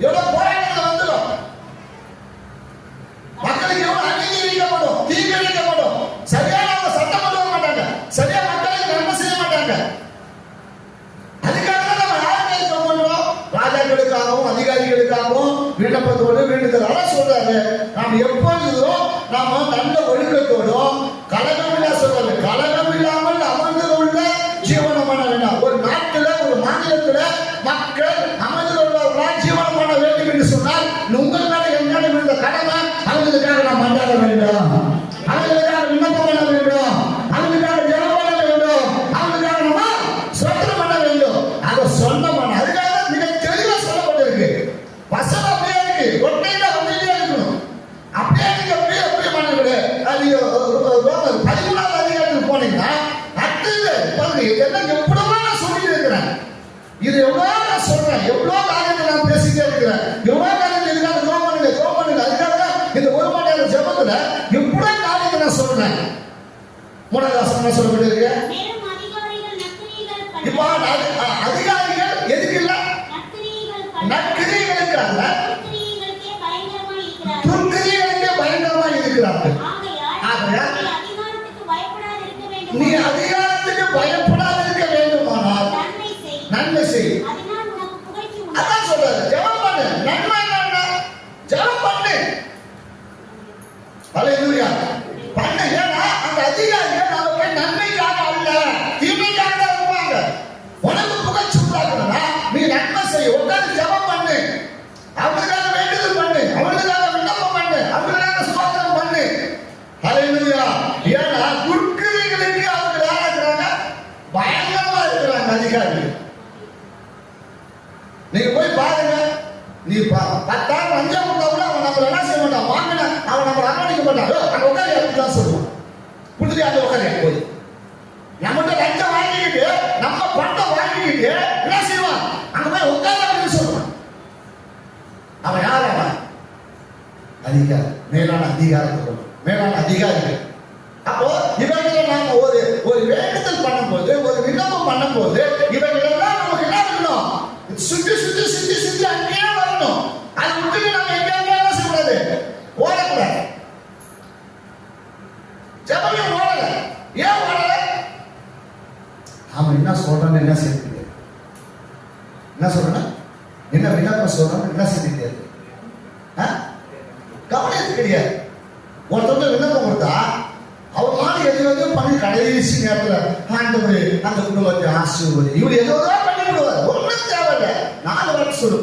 எவ்வளவு போராட்டங்கள் வந்துடும், மக்களுக்கு எவ்வளவு அங்கீகரிக்கப்படும், தீர்மானிக்கப்படும். சரியான அவங்க சட்டம் கொண்டு வர மாட்டாங்க, சரியா மக்களுக்கு நன்மை செய்ய மாட்டாங்க. அதுக்காக தான் நம்ம யாருமே பண்றோம், ராஜாக்களுக்காகவும் அதிகாரிகளுக்காகவும் விண்ணப்பத்தோடு வேண்டுதல். அதான் சொல்றாரு, நாம் எப்பொழுதும் நாம நல்ல ஒழுக்கத்தோடும் கலகமில்லா சொல்றாரு, கலகம் இல்லாமல் அமர்ந்து உள்ள ஜீவனம் பண்ண வேண்டாம். ஒரு நாட்டுல ஒரு மாநிலத்துல மக்கள் அமர்ந்து உள்ளவர்களால் ஜீவனம் பண்ண வேண்டும் என்று சொன்னால் உங்கள் மேல என்னாலும் இருந்த கடமை அவங்களுக்காக நாம் மன்றாட வேண்டும், அவங்களுக்காக விண்ணப்பம் பண்ண வேண்டும், அவங்களுக்காக ஜெபம் பண்ண வேண்டும், அவங்களுக்காக நம்ம சொந்தம் பண்ண வேண்டும். அதை சொந்தம் பண்ண அதுக்காக மிக தெளிவா சொல்லப்பட்டிருக்கு. வசனம் அப்படியே இருக்கு, ஒட்டையில அமைதியா இருக்கணும். அப்படியே நீங்க அப்படியே அப்படியே பண்ணக்கூடாது. அது 13வது அதிகாரத்துக்கு போனீங்கன்னா அடுத்தது பாருங்க, இதெல்லாம் எவ்வளவோ நான் சொல்லிட்டு இருக்கிறேன், இது எவ்வளவு நான் சொல்றேன், எவ்வளவு காரியத்தை நான் பேசிட்டே இருக்கிறேன், எவ்வளவு காரியத்தை இதுக்காக கோபனுங்க அதுக்காக இந்த ஒரு மணி நேரம் ஜெபத்துல எவ்வளவு காரியத்தை நான் சொல்றேன். 3வது வசனம் சொல்லப்பட்டிருக்கு. இப்ப அதிகாரிகள் எதுக்கு இல்ல, நற்கிரியைகளுக்கு அல்ல, துர்க்கிரியைகளுக்கே பயங்கரமா இருக்கிறார்கள். நீ அதிகாரத்துக்கு பயப்படாது இருக்க வேண்டுமானால் நன்மை செய். அதான் சொல்றாரு, ஜெபம் பண்ணு. நன்மை என்ன? ஜெபம் பண்ணு. ஹல்லேலூயா. பண்ணு. ஏன்னா அந்த அதிகாரிகள் நமக்கு நன்மைக்காக அல்ல, தீமைக்காக தான் இருப்பாங்க. உனக்கு புகழ்ச்சி உண்டாக்கணும்னா நீ நன்மை செய், உட்கார்ந்து ஜெபம் பண்ணு, அவங்களுக்காக வேண்டுதல் பண்ணு, அவங்களுக்காக விண்ணப்பம் பண்ணு, அவங்களுக்காக ஸ்தோத்திரம் பண்ணு. ஹல்லேலூயா. ஏன்னா துர்க்கிரியைகளுக்கு அவங்க யாரா இருக்கிறாங்க, பயங்கரமா இருக்கிறாங்க அதிகாரிகள். நீங்க போய் பாருங்க, நீ 10,000 லஞ்சம் கொடுத்தா கூட அவன் நம்மள என்ன செய்ய மாட்டான், வாங்கின அவன் நம்மள அரவணைக்க மாட்டான். அங்க உட்காரி அப்படிதான் சொல்லுவான், கொடுத்துட்டு அந்த உட்காரி போய் நம்மகிட்ட லஞ்சம் வாங்கிக்கிட்டு நம்ம பணம் வாங்கிக்கிட்டு என்ன செய்வான், அங்க போய் உட்கார அப்படின்னு சொல்லுவான். அவன் யார்? அவன் அதிகாரி, மேலான அதிகாரத்தை மேலான அதிகாரிகள். அப்போ இவங்களை நாம ஒரு வேண்டுதல் பண்ணும்போது, ஒரு விண்ணப்பம் பண்ணும்போது இவர்கள் எல்லாம் நமக்கு என்ன பண்ணணும், சுத்தி சுத்தி சுத்தி சுத்தி அங்கேயே வரணும். அது விட்டுட்டு நம்ம எங்கேயுமே என்ன செய்யக்கூடாது, ஓடக்கூடாது. ஜெபமே ஓடல. ஏன் ஓடல? அவன் என்ன சொல்றான்னு என்ன செய்ய, என்ன சொல்றான், என்ன விண்ணப்பம் சொல்றான்னு என்ன செய்ய கவனித்து கிடையாது. ஒருத்தவங்க விண்ணப்பம் கொடுத்தா அவர் மாதிரி எதுவும் பண்ணி கடைசி நேரத்தில் ஆண்டவரே அந்த குடும்பத்தை ஆசீர்வதி, இவர் ஏதோ பண்ணி விடுவார். ஒன்றும் தேவையில்லை. 4 வருஷம்